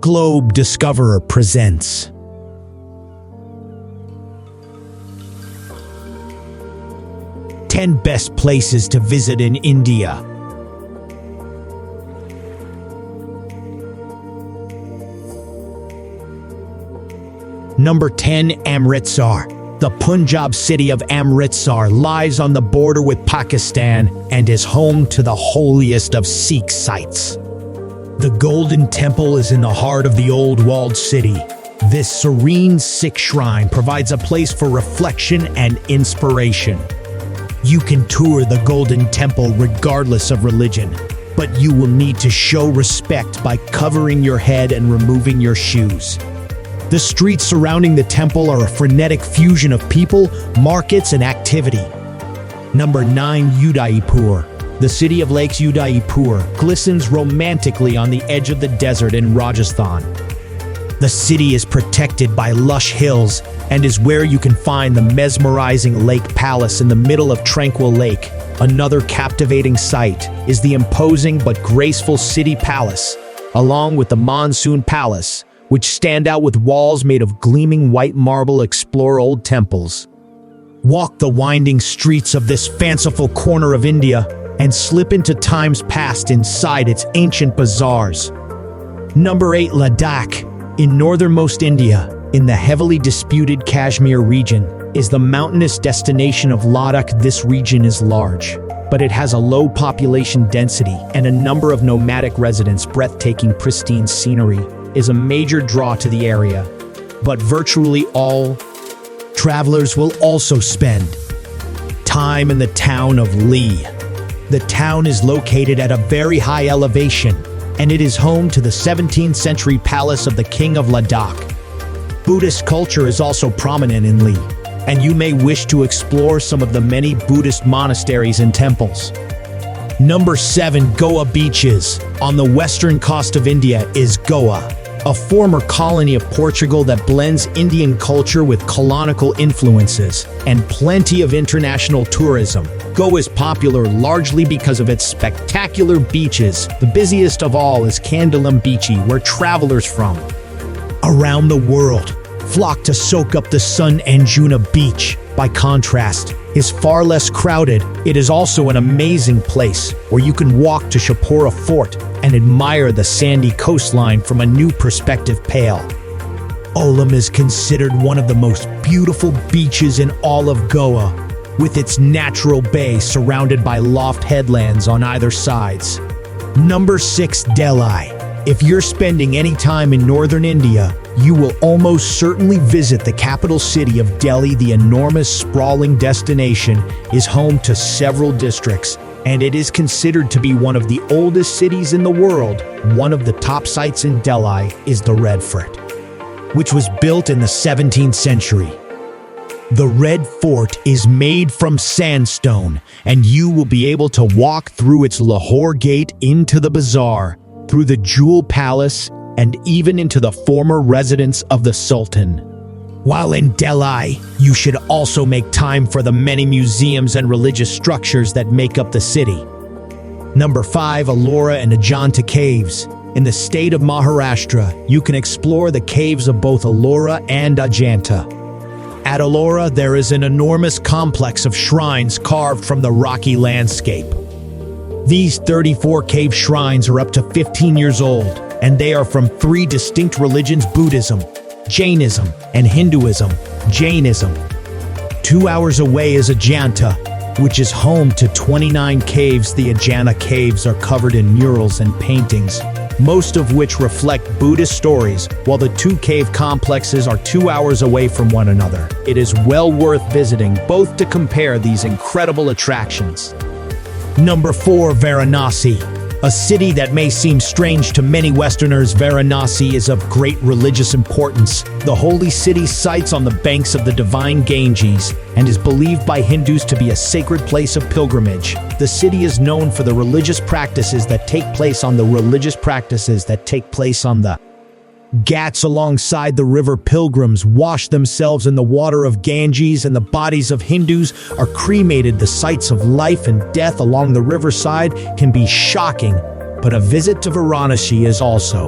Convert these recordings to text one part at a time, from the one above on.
Globe Discoverer presents. Ten best places to visit in India. Number 10. Amritsar. The Punjab city of Amritsar lies on the border with Pakistan and is home to the holiest of Sikh sites. The Golden Temple is in the heart of the old walled city. This serene Sikh shrine provides a place for reflection and inspiration. You can tour the Golden Temple regardless of religion, but you will need to show respect by covering your head and removing your shoes. The streets surrounding the temple are a frenetic fusion of people, markets, and activity. Number 9. Udaipur. The city of lakes Udaipur glistens romantically on the edge of the desert in Rajasthan. The city is protected by lush hills and is where you can find the mesmerizing Lake Palace in the middle of Tranquil Lake. Another captivating sight is the imposing but graceful City Palace, along with the Monsoon Palace, which stand out with walls made of gleaming white marble. Explore old temples. Walk the winding streets of this fanciful corner of India and slip into times past inside its ancient bazaars. Number 8. Ladakh. In northernmost India, in the heavily disputed Kashmir region, is the mountainous destination of Ladakh. This region is large, but it has a low population density and a number of nomadic residents. Breathtaking, pristine scenery is a major draw to the area, but virtually all travelers will also spend time in the town of Leh. The town is located at a very high elevation, and it is home to the 17th century palace of the King of Ladakh. Buddhist culture is also prominent in Leh, and you may wish to explore some of the many Buddhist monasteries and temples. Number 7. Goa beaches. On the western coast of India is Goa, a former colony of Portugal that blends Indian culture with colonial influences and plenty of international tourism. Goa is popular largely because of its spectacular beaches. The busiest of all is Candalam Beach, where travelers from around the world flock to soak up the sun. Anjuna Beach, by contrast, is far less crowded. It is also an amazing place where you can walk to Chapora Fort and admire the sandy coastline from a new perspective. Pale Olam is considered one of the most beautiful beaches in all of Goa, with its natural bay surrounded by loft headlands on either sides. Number 6. Delhi. If you're spending any time in northern India, you will almost certainly visit the capital city of Delhi. The enormous, sprawling destination is home to several districts, and it is considered to be one of the oldest cities in the world. One of the top sites in Delhi is the Red Fort, which was built in the 17th century. The Red Fort is made from sandstone, and you will be able to walk through its Lahore Gate into the bazaar, through the Jewel Palace, and even into the former residence of the Sultan. While in Delhi, you should also make time for the many museums and religious structures that make up the city. Number 5. Ellora and Ajanta Caves. In the state of Maharashtra, you can explore the caves of both Ellora and Ajanta. At Ellora, there is an enormous complex of shrines carved from the rocky landscape. These 34 cave shrines are up to 15 years old, and they are from 3 distinct religions: Buddhism, Jainism, and Hinduism. Jainism. 2 hours away is Ajanta, which is home to 29 caves. The Ajanta caves are covered in murals and paintings, most of which reflect Buddhist stories, while the 2 cave complexes are 2 hours away from one another. It is well worth visiting both to compare these incredible attractions. Number 4. Varanasi. A city that may seem strange to many Westerners, Varanasi is of great religious importance. The holy city sites on the banks of the divine Ganges and is believed by Hindus to be a sacred place of pilgrimage. The city is known for the religious practices that take place on the Ghats alongside the river. Pilgrims wash themselves in the water of Ganges, and the bodies of Hindus are cremated. The sights of life and death along the riverside can be shocking, but a visit to Varanasi is also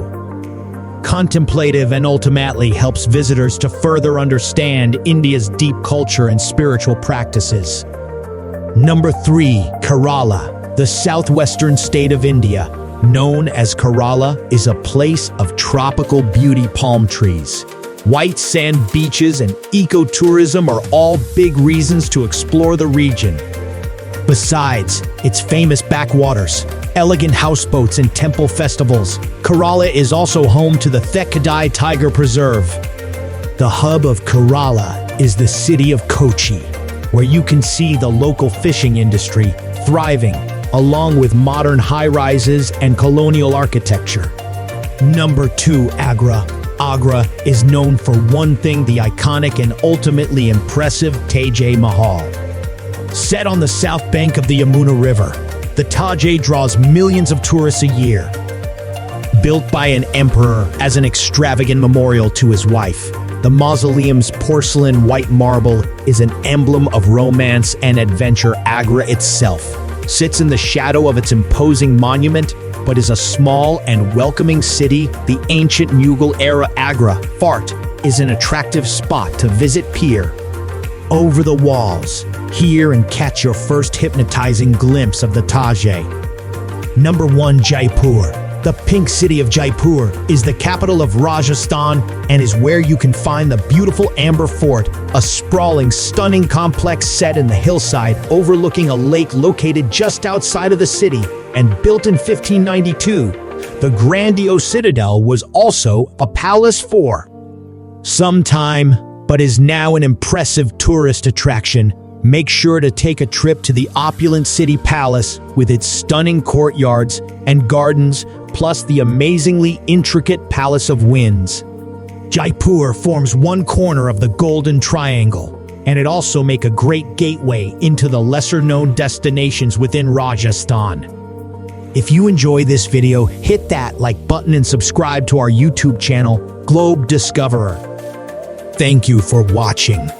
contemplative, and ultimately helps visitors to further understand India's deep culture and spiritual practices. Number 3. Kerala, the southwestern state of India. Known as Kerala, is a place of tropical beauty. Palm trees, white sand beaches, and ecotourism are all big reasons to explore the region. Besides its famous backwaters, elegant houseboats, and temple festivals, Kerala is also home to the Thekadai Tiger Preserve. The hub of Kerala is the city of Kochi, where you can see the local fishing industry thriving, along with modern high-rises and colonial architecture. Number 2. Agra. Agra is known for one thing: the iconic and ultimately impressive Taj Mahal. Set on the south bank of the Yamuna River, the Taj draws millions of tourists a year. Built by an emperor as an extravagant memorial to his wife, the mausoleum's porcelain white marble is an emblem of romance and adventure. Agra itself sits in the shadow of its imposing monument, but is a small and welcoming city. The ancient Mughal-era Agra Fort is an attractive spot to visit. Peer over the walls, hear and catch your first hypnotizing glimpse of the Taj. Number 1. Jaipur. The Pink City of Jaipur is the capital of Rajasthan and is where you can find the beautiful Amber Fort, a sprawling, stunning complex set in the hillside overlooking a lake located just outside of the city and built in 1592. The grandiose citadel was also a palace for some time, but is now an impressive tourist attraction. Make sure to take a trip to the opulent city palace with its stunning courtyards and gardens, plus the amazingly intricate Palace of Winds. Jaipur forms one corner of the Golden Triangle, and it also makes a great gateway into the lesser-known destinations within Rajasthan. If you enjoy this video, hit that like button and subscribe to our YouTube channel, Globe Discoverer. Thank you for watching.